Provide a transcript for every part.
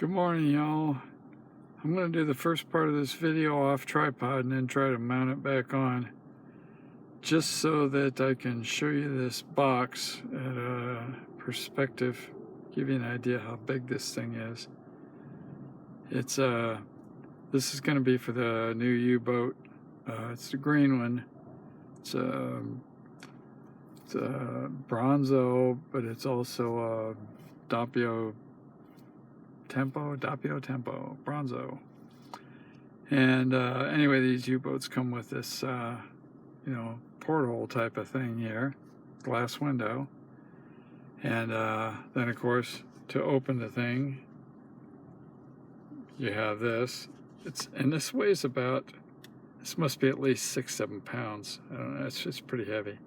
Good morning, y'all. I'm going to do the first part of this video off tripod and then try to mount it back on, just so that I can show you this box at a perspective, give you an idea how big this thing is. It's this is going to be for the new U-boat. It's the green one. It's a Bronzo, but it's also a DoppioTempo Bronzo. And anyway, these U-boats come with this, porthole type of thing here, glass window. And then, of course, to open the thing, you have this. And this weighs about, this must be at least 6-7 pounds. I don't know, it's just pretty heavy.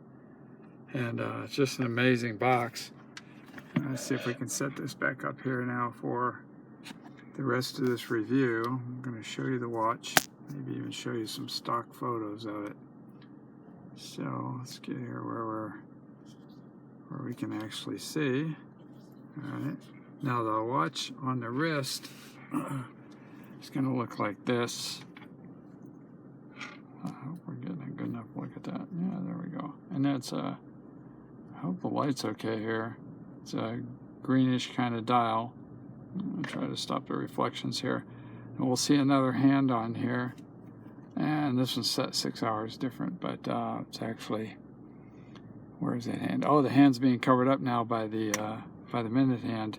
And it's just an amazing box. Let's see if we can set this back up here now for the rest of this review. I'm going to show you the watch, maybe even show you some stock photos of it. So let's get here where we can actually see. All right, now the watch on the wrist is going to look like this. I hope we're getting a good enough look at that. Yeah, there we go. And that's I hope the light's okay here. It's a greenish kind of dial. I'll try to stop the reflections here. And we'll see another hand on here. And this one's set 6 hours different, but it's actually, where's that hand? Oh, the hand's being covered up now by the minute hand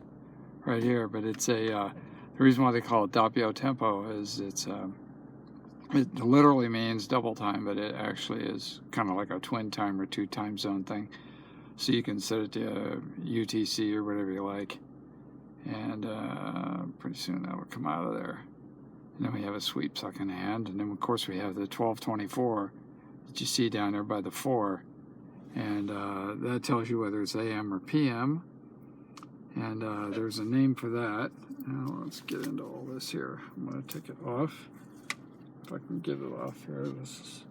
right here. But it's the reason why they call it DoppioTempo is it literally means double time, but it actually is kind of like a twin time or 2 time zone thing. So you can set it to UTC or whatever you like. And pretty soon that will come out of there. And then we have a sweep second hand. And then, of course, we have the 1224 that you see down there by the 4. And that tells you whether it's AM or PM. And there's a name for that. Now, let's get into all this here. I'm going to take it off. If I can get it off here. This is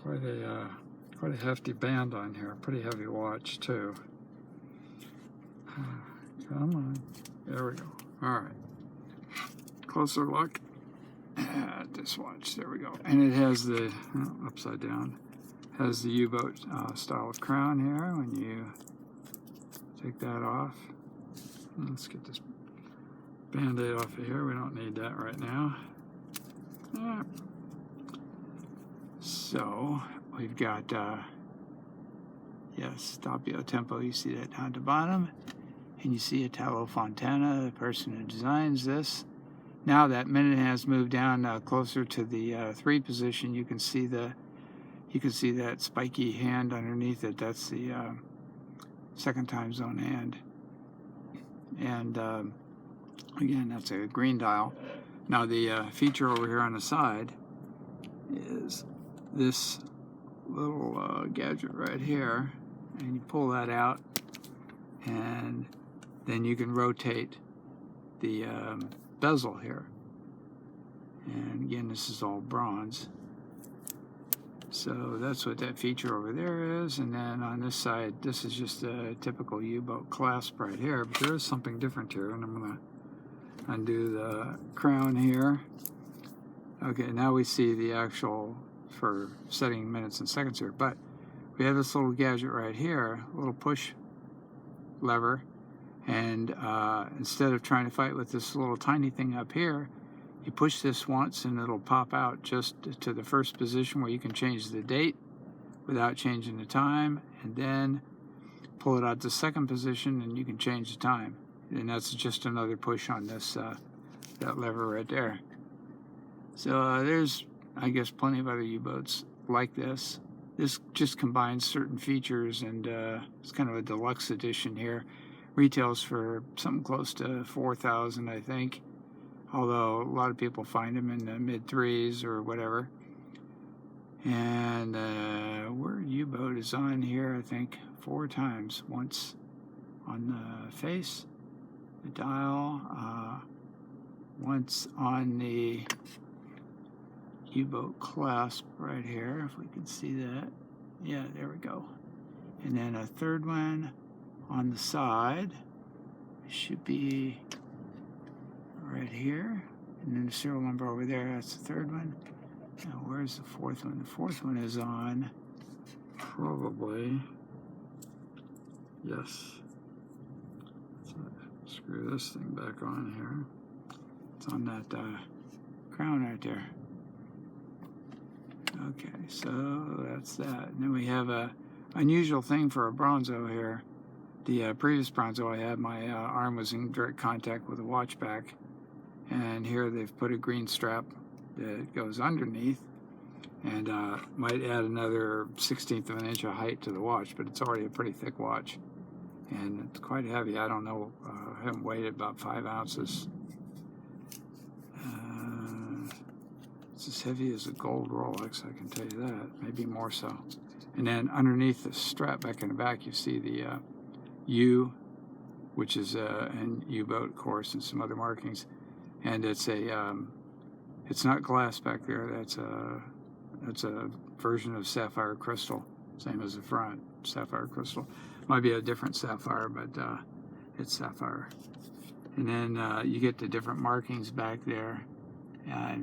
quite a hefty band on here. Pretty heavy watch, too. Come on. There we go. All right. Closer look at this watch. There we go. And it has the, upside down, has the U-boat style of crown here when you take that off. Let's get this Band-Aid off of here. We don't need that right now. So, we've got, yes, DoppioTempo. You see that down at the bottom. And you see Italo Fontana, the person who designs this. Now that minute has moved down closer to the 3 position. You can see that spiky hand underneath it. That's the second time zone hand. And again, that's a green dial. Now the feature over here on the side is this little gadget right here, and you pull that out, and then you can rotate the bezel here. And again, this is all bronze. So that's what that feature over there is. And then on this side, this is just a typical U-boat clasp right here. But there is something different here. And I'm going to undo the crown here. Okay, now we see the actual for setting minutes and seconds here. But we have this little gadget right here, a little push lever. And instead of trying to fight with this little tiny thing up here, you push this once and it'll pop out just to the first position where you can change the date without changing the time, and then pull it out to second position and you can change the time. And that's just another push on this that lever right there. So there's, I guess, plenty of other U-boats like this. This just combines certain features, and it's kind of a deluxe edition here. Retails for something close to $4,000, I think. Although a lot of people find them in the mid-3s or whatever. And where U-boat is on here, I think 4 times. Once on the face, the dial, once on the U-boat clasp right here, if we can see that. Yeah, there we go. And then a third one on the side. Should be right here. And then the serial number over there, that's the third one. Now, where's the fourth one? The fourth one is on, probably, yes. So screw this thing back on here. it's on that crown right there. Okay, so that's that. And then we have a unusual thing for a Bronzo here. The previous Bronzo I had, my arm was in direct contact with the watch back. And here they've put a green strap that goes underneath and might add another 1/16 of an inch of height to the watch, but it's already a pretty thick watch. And it's quite heavy. I don't know, I haven't weighed it, about 5 ounces. It's as heavy as a gold Rolex, I can tell you that, maybe more so. And then underneath the strap back in the back, you see the U, which is an U-boat, of course, and some other markings. And it's a, it's not glass back there. That's a version of sapphire crystal, same as the front, sapphire crystal. Might be a different sapphire, but it's sapphire. And then you get the different markings back there.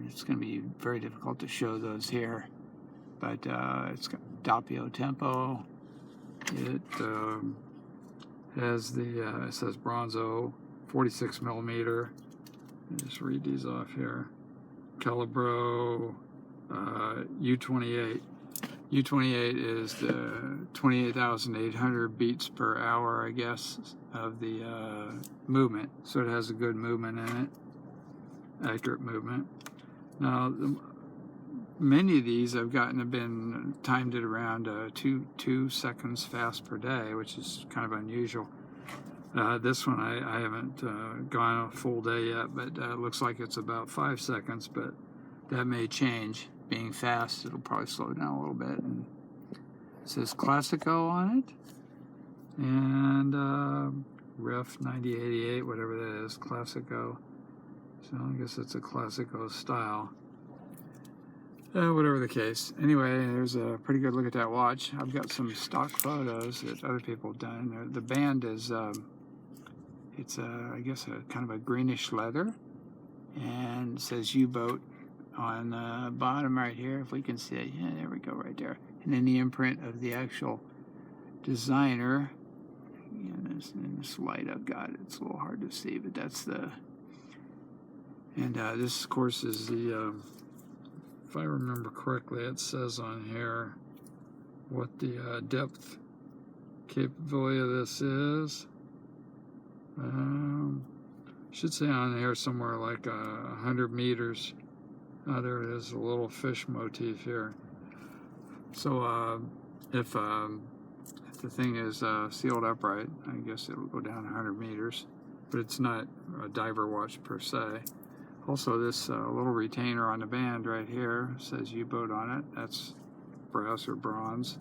It's going to be very difficult to show those here, but it's got DoppioTempo. It has the it says Bronzo, 46 millimeter. Just read these off here. Calibro U28. U28 is the 28,800 beats per hour, I guess, of the movement. So it has a good movement in it, accurate movement. Now, many of these I've gotten have been timed at around 2 seconds fast per day, which is kind of unusual. This one I haven't gone a full day yet, but it looks like it's about 5 seconds, but that may change. Being fast, it'll probably slow down a little bit. And it says Classico on it, and Ref 9088, whatever that is, Classico. So I guess it's a Classico style. Whatever the case. Anyway, there's a pretty good look at that watch. I've got some stock photos that other people have done. The band is, it's I guess a kind of a greenish leather, and it says U-boat on the bottom right here, if we can see it. Yeah, there we go, right there. And then the imprint of the actual designer. In this light I've got, it's a little hard to see, but that's the. And this, of course, is the. If I remember correctly, it says on here what the depth capability of this is. Should say on here somewhere like 100 meters. There it is, a little fish motif here. So if the thing is sealed upright, I guess it'll go down 100 meters, but it's not a diver watch per se. Also, this little retainer on the band right here says U-boat on it. That's brass or bronze,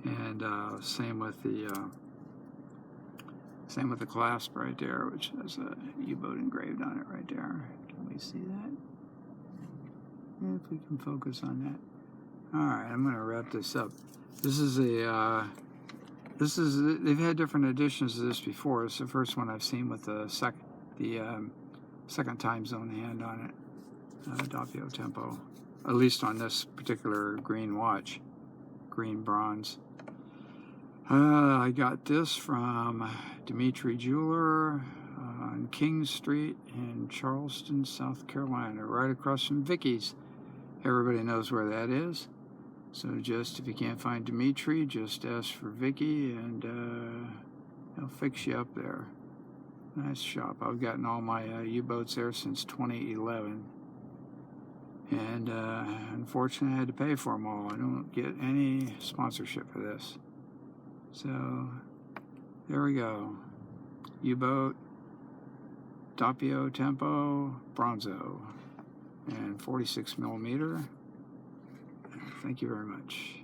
and same with the clasp right there, which has a U-boat engraved on it right there. Can we see that? Yeah, if we can focus on that. All right, I'm going to wrap this up. This is they've had different editions of this before. It's the first one I've seen with the second time zone hand on it, DoppioTempo, at least on this particular green watch, green bronze. I got this from Dimitri Jeweler on King Street in Charleston, South Carolina, right across from Vicky's. Everybody knows where that is. So just, if you can't find Dimitri, just ask for Vicky, and he'll fix you up there. Nice shop. I've gotten all my U-boats there since 2011. And unfortunately, I had to pay for them all. I don't get any sponsorship for this. So, there we go. U-boat, DoppioTempo Bronzo, and 46 millimeter. Thank you very much.